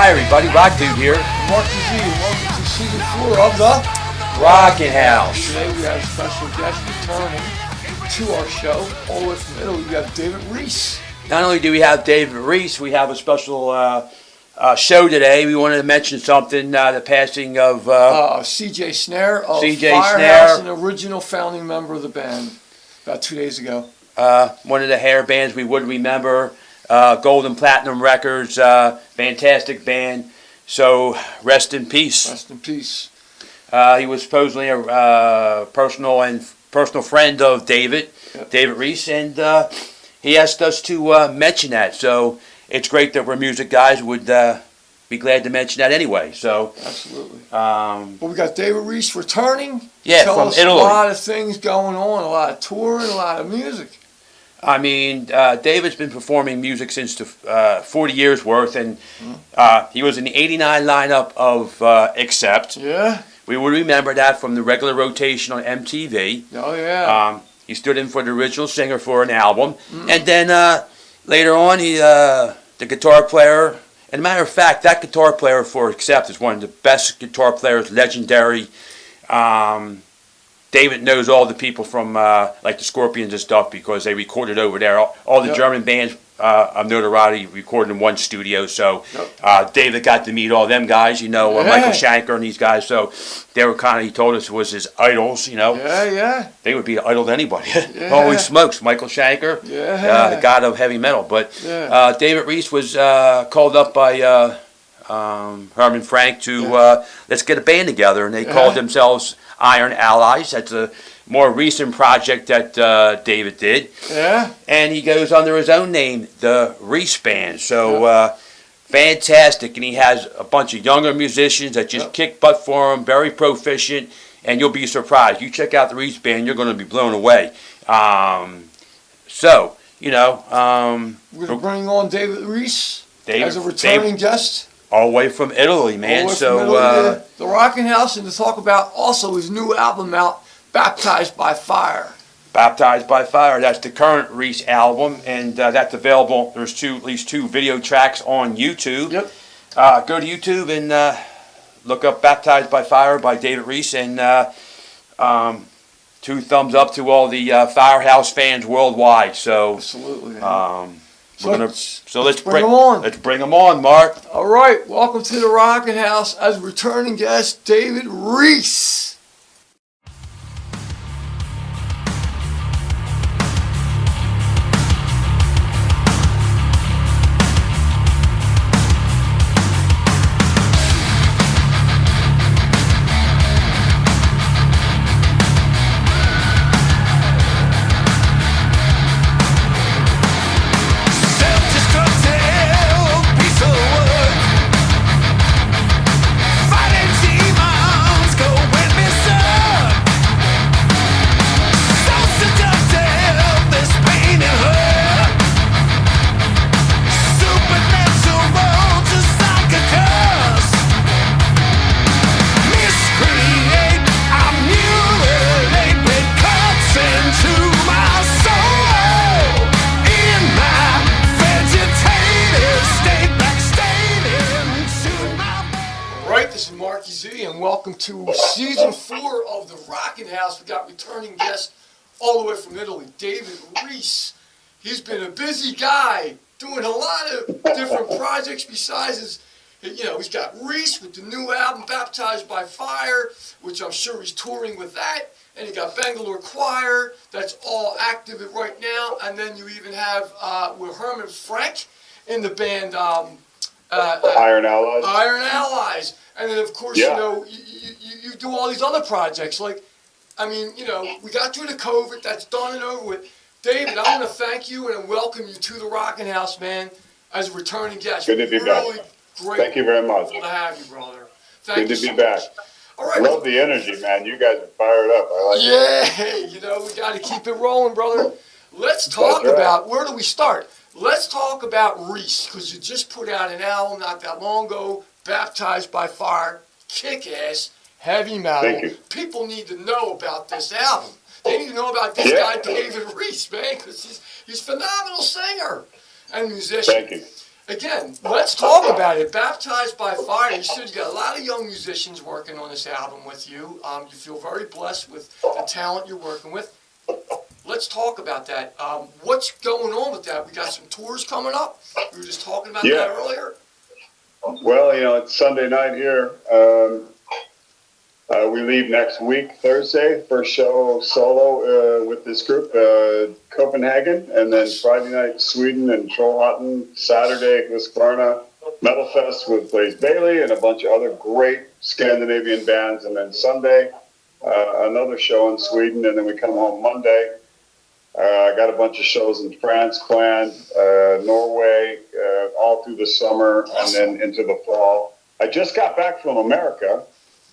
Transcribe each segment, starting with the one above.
Hi everybody, Rock Dude here. Mark Z, and welcome to season 4 of the Rockin House. Today we have a special guest returning to our show. All the way from Italy, we have David Reese. Not only do we have David Reese, we have a special show today. We wanted to mention something, the passing of CJ Snare of CJ Firehouse, Snare, an original founding member of the band, about 2 days ago. one of the hair bands we would remember, Gold and Platinum Records, fantastic band. So rest in peace. Rest in peace. He was supposedly a personal friend of David, Yep. David Reese, and he asked us to mention that. So it's great that we're music guys would be glad to mention that anyway. So Absolutely. well, we got David Reese returning. Yeah, Tell from us Italy. A lot of things going on, a lot of touring, a lot of music. I mean, David's been performing music since the 40 years worth, and he was in the '89 lineup of Accept. Yeah. We would remember that from the regular rotation on MTV. Oh yeah. He stood in for the original singer for an album, and then later on, he the guitar player. And a matter of fact, that guitar player for Accept is one of the best guitar players, legendary. David knows all the people from like the Scorpions and stuff because they recorded over there. All the Yep. German bands of notoriety recorded in one studio. So Yep. David got to meet all them guys, Yeah. Michael Schenker and these guys. So they were kind of, he told us, was his idols, Yeah. They would be an idol to anybody. Yeah. Holy smokes, Michael Schenker, Yeah. the god of heavy metal. But Yeah. David Reese was called up by Herman Frank to let's get a band together, and they called themselves Iron Allies. That's a more recent project that David did. Yeah. And he goes under his own name, the Reese Band. So fantastic. And he has a bunch of younger musicians that just kick butt for him, very proficient, and you'll be surprised. You check out the Reese Band, you're going to be blown away. We're going to bring on David Reese as a returning guest. All the way from Italy, man. The Rockin House, and to talk about also his new album out, Baptized by Fire. Baptized by Fire. That's the current Reese album, and that's available. There's at least two video tracks on YouTube. Yep. Go to YouTube and look up Baptized by Fire by David Reese, and 2 thumbs up to all the Firehouse fans worldwide. So, absolutely. Let's bring them on. Let's bring them on, Mark. All right, welcome to the Rockin House as returning guest David Reese. And welcome to season 4 of the Rockin House. We got returning guest all the way from Italy, David Reese. He's been a busy guy doing a lot of different projects besides his, he's got Reese with the new album Baptized by Fire, which I'm sure he's touring with that. And you got Bangalore Choir, that's all active right now. And then you even have with Herman Frank in the band Iron Allies. Iron Allies. And then, of course, you do all these other projects. We got through the COVID. That's done and over with. David, I want to thank you and welcome you to the Rockin House, man, as a returning guest. Good to be back. Great. Thank you very much. To have you, brother. Good to be back. All right. Love the energy, man. You guys are fired up. I like it. We got to keep it rolling, brother. Let's talk about, where do we start? Let's talk about Reese, because you just put out an album not that long ago, Baptized by Fire, kick-ass, heavy metal. Thank you. People need to know about this album. They need to know about this guy, David Reese, man, because he's a phenomenal singer and musician. Thank you. again, let's talk about it. Baptized by Fire. You said you got a lot of young musicians working on this album with you. You feel very blessed with the talent you're working with. Let's talk about that. What's going on with that? We got some tours coming up. We were just talking about that earlier. Well, you know, it's Sunday night here. We leave next week, Thursday. First show solo with this group, Copenhagen. And then Friday night, Sweden and Trollhättan. Saturday, Husqvarna. Metal Fest with Blaze Bailey and a bunch of other great Scandinavian bands. And then Sunday, another show in Sweden. And then we come home Monday. I got a bunch of shows in France planned, Norway, all through the summer and then into the fall. I just got back from America.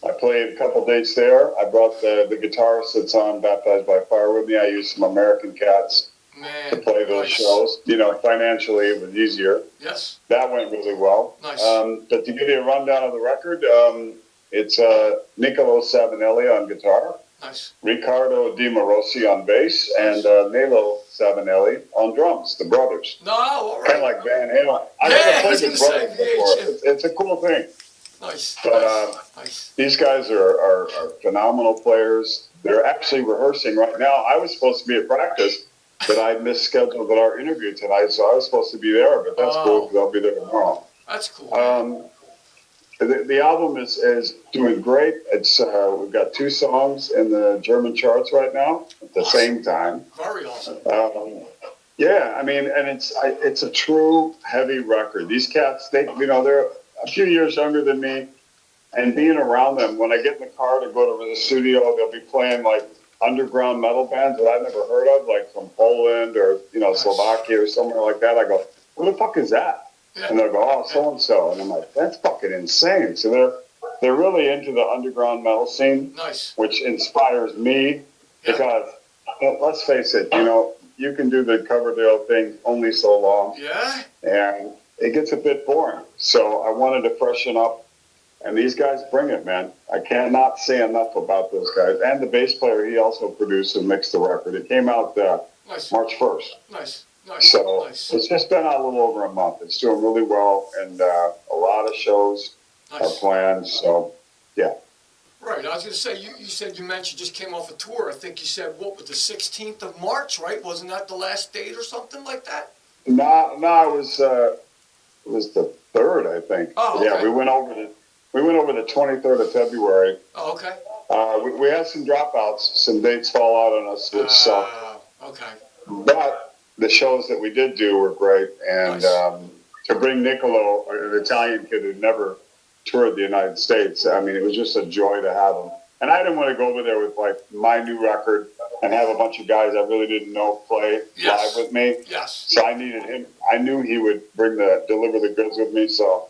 I played a couple dates there. I brought the guitarist that's on Baptized by Fire with me. I used some American cats to play those shows. You know, financially it was easier. Yes. That went really well. Nice. But to give you a rundown of the record, it's Niccolo Savinelli on guitar. Nice. Riccardo Di Morosi on bass and Nelo Savinelli on drums, the brothers. No, all right. Kind of like Van Halen. I've never played with brothers before. It's a cool thing. Nice. But nice. These guys are phenomenal players. They're actually rehearsing right now. I was supposed to be at practice, but I misscheduled our interview tonight, so I was supposed to be there, but that's cool because I'll be there tomorrow. That's cool. The album is doing great. It's we've got 2 songs in the German charts right now at the same time. Very awesome. Yeah, I mean, and it's a true heavy record. These cats, they're a few years younger than me, and being around them, when I get in the car to go to the studio, they'll be playing like underground metal bands that I've never heard of, like from Poland or Slovakia or somewhere like that. I go, what the fuck is that? Yeah. And they'll go, oh, so-and-so. And I'm like, that's fucking insane. So they're really into the underground metal scene, which inspires me because, let's face it, you can do the Coverdale thing only so long. Yeah. And it gets a bit boring. So I wanted to freshen up. And these guys bring it, man. I cannot say enough about those guys. And the bass player, he also produced and mixed the record. It came out March 1st. Nice. So it's just been out a little over a month. It's doing really well, and a lot of shows are planned. So, yeah. Right. I was going to say, you said you mentioned you just came off a tour. I think you said, what, was the 16th of March, right? Wasn't that the last date or something like that? No, it was the 3rd, I think. Oh, okay. Yeah, we went over the 23rd of February. Oh, okay. We had some dropouts. Some dates fall out on us, which sucked. Okay. But the shows that we did do were great, and to bring Niccolo, an Italian kid who'd never toured the United States, I mean, it was just a joy to have him. And I didn't want to go over there with like my new record and have a bunch of guys I really didn't know play live with me. Yes. So I needed him. I knew he would deliver the goods with me, so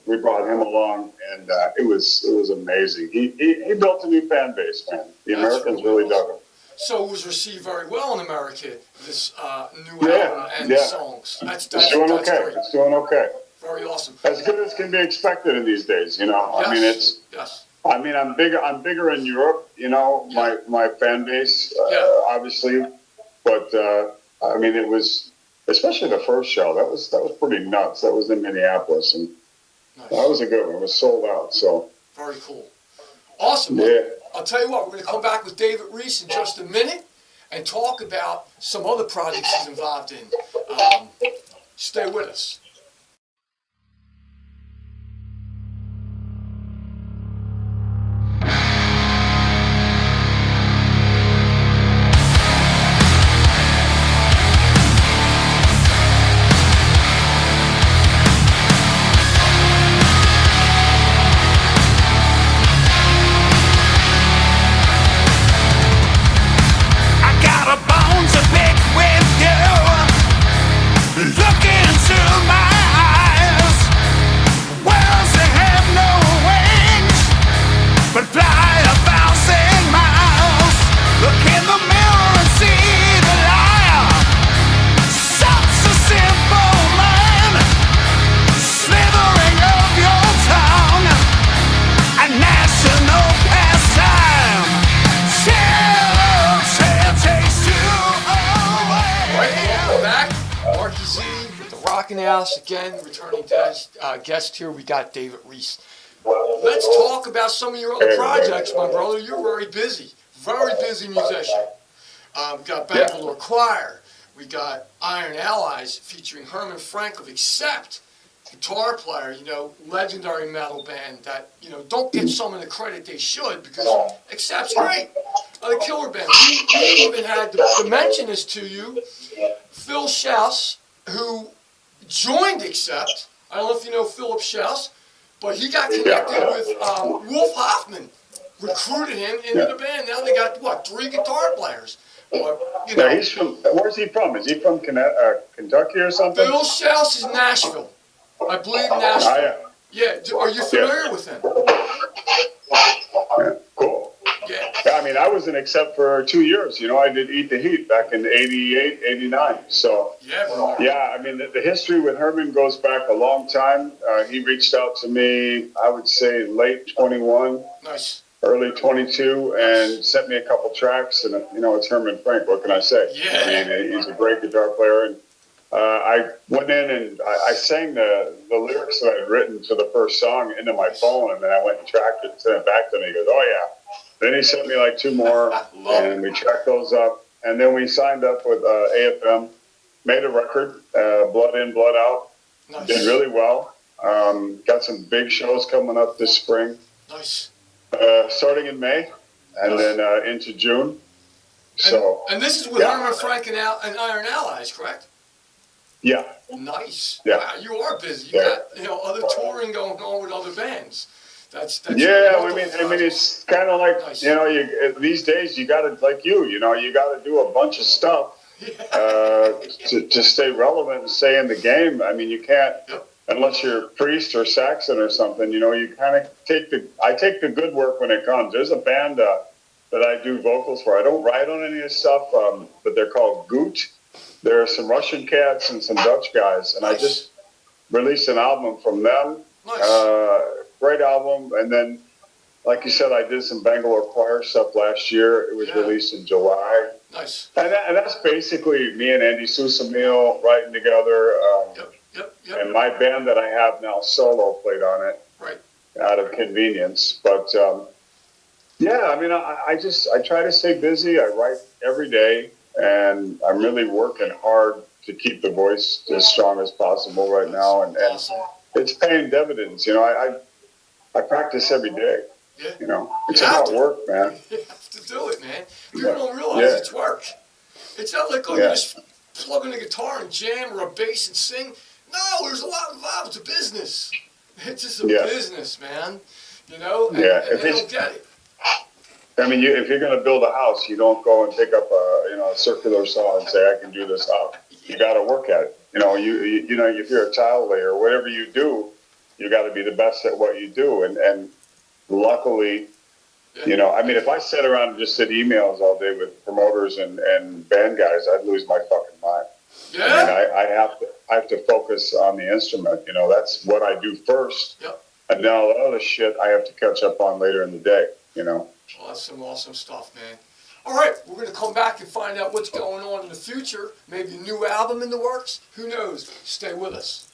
we brought him along, and it was amazing. He built a new fan base, man. The Americans really dug him. So it was received very well in America, this new album and the songs. That's doing okay. Great. It's doing okay. Very awesome. As good as can be expected in these days, I mean, it's. Yes. I mean, I'm bigger in Europe, my fan base, obviously. But I mean, it was, especially the first show. That was pretty nuts. That was in Minneapolis, and that was a good one. It was sold out. So. Very cool. Awesome. Yeah. I'll tell you what, we're going to come back with David Reese in just a minute and talk about some other projects he's involved in. Stay with us. Look into my House again, returning guest here. We got David Reese. Let's talk about some of your other projects, my brother. You're very busy musician. We got Bangalore Choir. We got Iron Allies featuring Herman Frank of Accept, guitar player, legendary metal band that, don't get some of the credit they should because Accept's great. The killer band. We even had to mention this to you. Phil Schaus, who joined Accept. I don't know if you know Philip Schaus, but he got connected with Wolf Hoffman, recruited him into the band. Now they got, 3 guitar players. Yeah, he's from, where's he from? Is he from Kentucky or something? Phil Schaus is Nashville. I believe Nashville. Yeah, are you familiar with him? Yeah, cool. Yeah. I mean, I was in Accept for 2 years. I did Eat the Heat back in 88, 89. So, I mean, the history with Herman goes back a long time. He reached out to me, I would say, late 21. Nice. Early 22, and sent me a couple tracks. And, it's Herman Frank. What can I say? Yeah. I mean, he's a great guitar player. And I went in and I sang the lyrics that I'd written to the first song into my phone, and then I went and tracked it and sent it back to him. He goes, oh, yeah. Then he sent me like 2 more, and we tracked those up. And then we signed up with AFM, made a record, Blood In, Blood Out. Nice. Did really well. Got some big shows coming up this spring. Nice. Starting in May, and then into June. So. And this is with Herman Frank and Iron Allies, correct? Yeah. Nice. Yeah. Wow, you are busy. You got other touring going on with other bands. That's I mean, it's kind of like these days you got to you got to do a bunch of stuff to stay relevant and stay in the game. I mean, you can't unless you're a priest or Saxon or something. You kind of I take the good work when it comes. There's a band that I do vocals for. I don't write on any of this stuff, but they're called Goot. There are some Russian cats and some Dutch guys, and I just released an album from them. Nice. Great album. And then, like you said, I did some Bangalore Choir stuff last year. It was released in July. Nice. And that's basically me and Andy Susamil writing together. Yep. And my band that I have now solo played on it. Right. Out of convenience. But, I mean, I try to stay busy. I write every day. And I'm really working hard to keep the voice as strong as possible right now. And it's paying dividends. I practice every day. Yeah. It's about work, man. You have to do it, man. People don't realize it's work. It's not like, you just plug in a guitar and jam or a bass and sing. No, there's a lot involved. It's a business. It's just a business, man. And they don't get it. I mean, if you're going to build a house, you don't go and pick up a circular saw and say, I can do this house. You got to work at it. If you're a tile layer, whatever you do, you got to be the best at what you do. And luckily, I mean, if I sat around and just did emails all day with promoters and band guys, I'd lose my fucking mind. Yeah. I mean, I have to focus on the instrument. That's what I do first. Yep. And then all the other shit I have to catch up on later in the day. Well, that's some awesome stuff, man. All right, we're going to come back and find out what's going on in the future. Maybe a new album in the works. Who knows? Stay with us.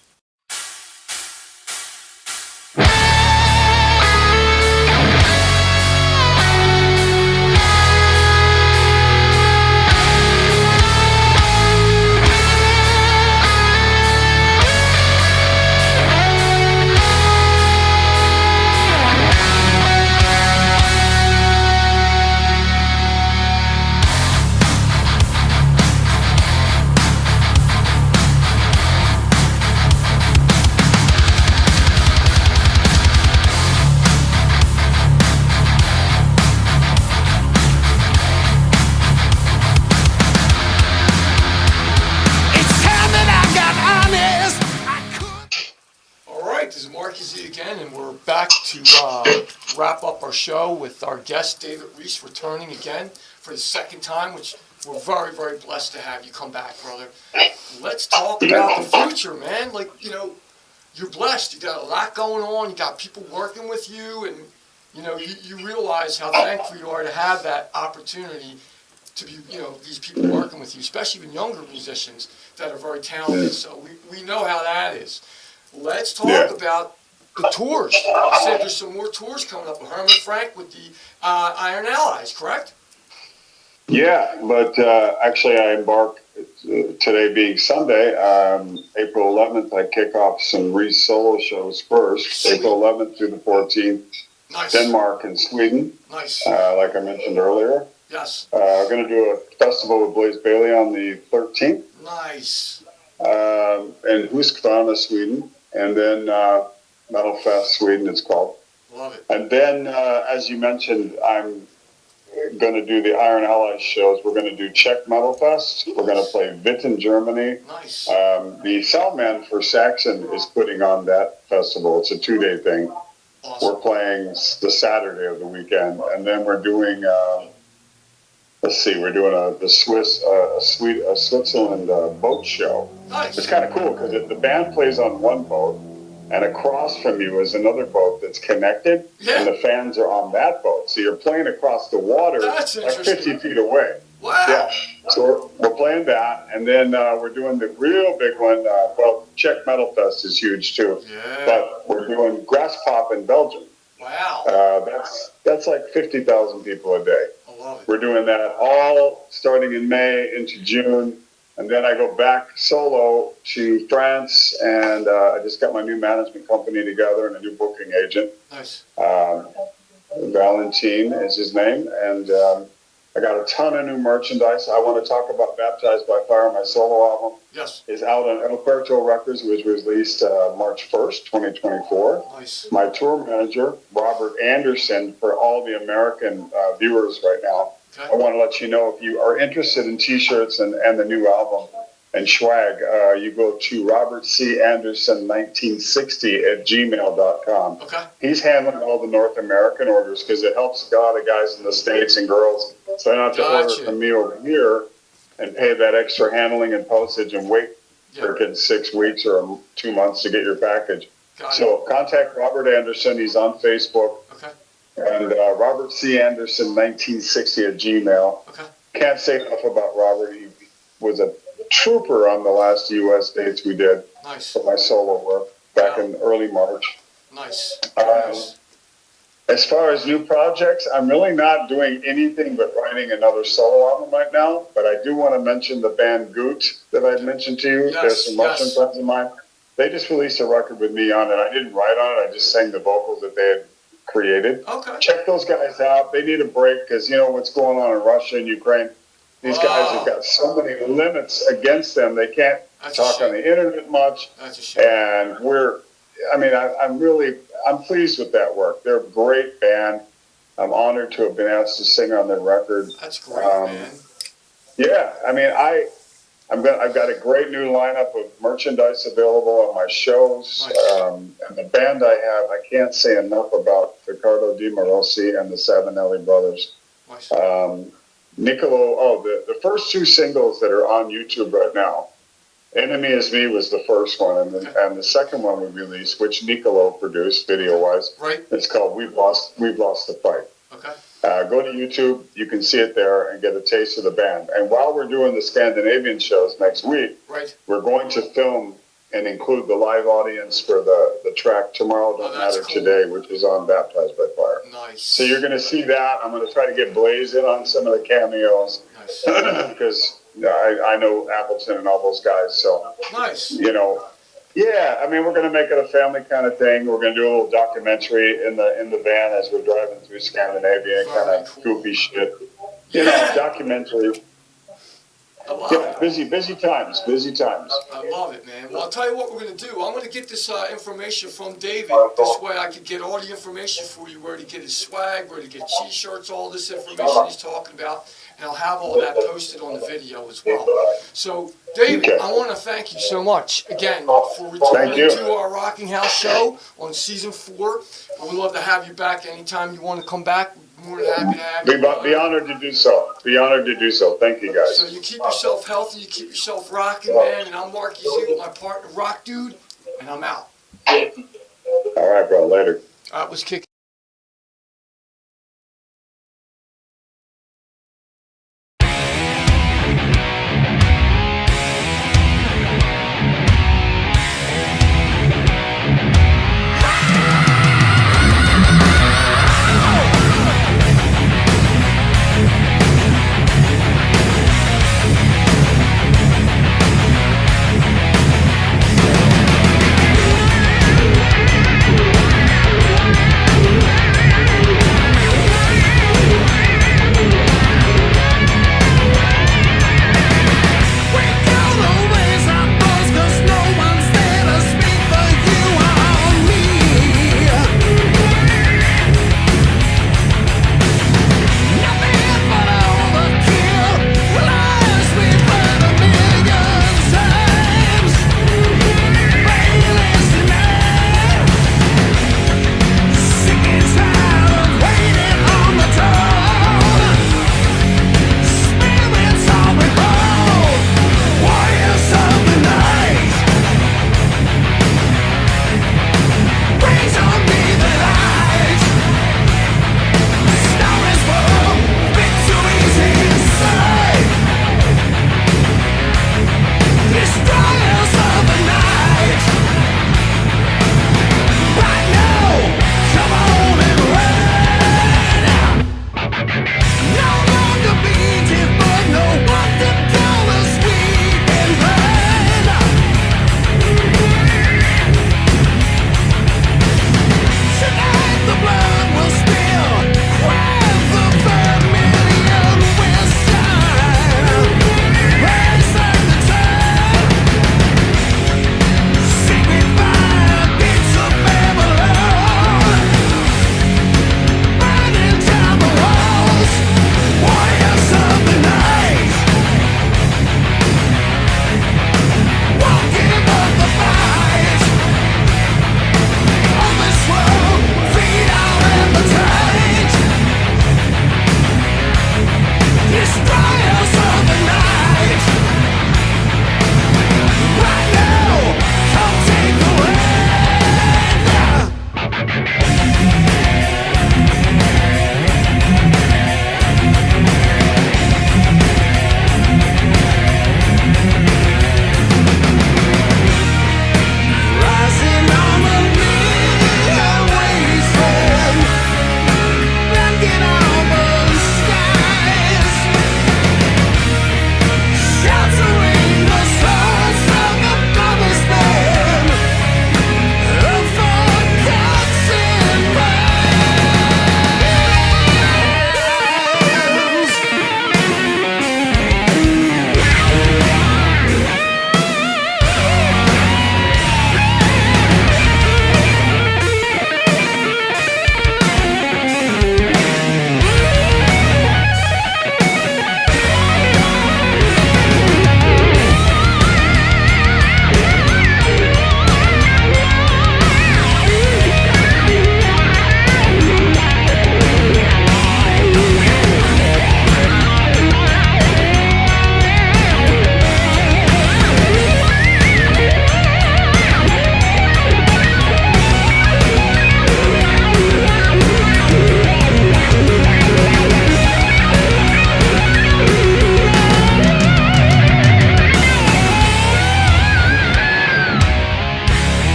To wrap up our show with our guest, David Reese, returning again for the second time, which we're very, very blessed to have you come back, brother. Let's talk about the future, man. You're blessed. You got a lot going on. You got people working with you, and, you realize how thankful you are to have that opportunity to be, these people working with you, especially even younger musicians that are very talented. So we know how that is. Let's talk about the tours. You said there's some more tours coming up with Herman Frank with the Iron Allies, correct? Yeah, but actually I embark, today being Sunday, April 11th, I kick off some Reese solo shows first. Sweet. April 11th through the 14th, Nice. Denmark and Sweden, Nice. like I mentioned earlier. Yes. We're going to do a festival with Blaze Bailey on the 13th. Nice. In Huskvarna, Sweden, and then Metal Fest, Sweden, it's called. Love it. And then, as you mentioned, I'm going to do the Iron Allies shows. We're going to do Czech Metal Fest. We're going to play Witten, Germany. Nice. The soundman for Saxon is putting on that festival. It's a 2-day thing. Awesome. We're playing the Saturday of the weekend, and then we're doing. We're doing a Switzerland boat show. Nice. It's kind of cool because the band plays on one boat, and across from you is another boat that's connected, and the fans are on that boat. So you're playing across the water, like 50 feet away. Wow. Yeah. So we're playing that, and then we're doing the real big one. Czech Metal Fest is huge too. Yeah. But we're doing Grass Pop in Belgium. Wow. That's like 50,000 people a day. I love it. We're doing that all starting in May into June. And then I go back solo to France, and I just got my new management company together and a new booking agent. Nice. Valentin is his name. And I got a ton of new merchandise. I want to talk about Baptized by Fire, my solo album. Yes. Is out on El Puerto Records, which was released March 1st, 2024. Nice. My tour manager, Robert Anderson, for all the American viewers right now. Okay. I want to let you know, if you are interested in T-shirts and the new album and swag, you go to robertcanderson1960@gmail.com. Okay. He's handling all the North American orders because it helps a lot of guys in the States and girls, so they don't have to order from me over here and pay that extra handling and postage and wait for 6 weeks or 2 months to get your package. So contact Robert Anderson. He's on Facebook. Okay. And Robert C. Anderson 1960@gmail. Okay. Can't say enough about Robert. He was a trooper on the last U.S. dates we did for my solo work back in early March. Nice. As far as new projects, I'm really not doing anything but writing another solo album right now. But I do want to mention the band Goot that I mentioned to you. There's some Russian friends of mine. They just released a record with me on it. I didn't write on it. I just sang the vocals that they had created. Okay. Check those guys out. They need a break because you know what's going on in Russia and Ukraine. These guys have got so many limits against them. They can't talk on the internet much. That's a shame. And I'm pleased with that work. They're a great band. I'm honored to have been asked to sing on their record. That's great, man. Yeah, I've got a great new lineup of merchandise available on my shows. Nice. And the band I have, I can't say enough about Riccardo Di Morosi and the Savinelli brothers. Nice. Niccolo, the first 2 singles that are on YouTube right now, Enemy Is Me was the first one, and the second one we released, which Niccolo produced video-wise. Right. It's called We've Lost the Fight. Okay. Go to YouTube. You can see it there and get a taste of the band. And while we're doing the Scandinavian shows next week, we're going to film and include the live audience for the track Tomorrow Don't Matter Today, which is on Baptized by Fire. Nice. So you're going to see that. I'm going to try to get Blaze in on some of the cameos because I know Appleton and all those guys. So, we're going to make it a family kind of thing. We're going to do a little documentary in the van as we're driving through Scandinavia, kind of goofy shit. Documentary. I love it. Busy times. I love it, man. Well, I'll tell you what we're going to do. I'm going to get this information from David. This way I could get all the information for you, where to get his swag, where to get T-shirts, all this information he's talking about. And I'll have all that posted on the video as well. So, David, I want to thank you so much, again, for returning to our Rockin House show on Season 4. I would love to have you back anytime you want to come back. More than happy to have you. Be honored to do so. Thank you, guys. So you keep yourself healthy, you keep yourself rocking, man. And I'm Marky Z with my partner, Rock Dude, and I'm out. All right, bro. Later. That was kicking.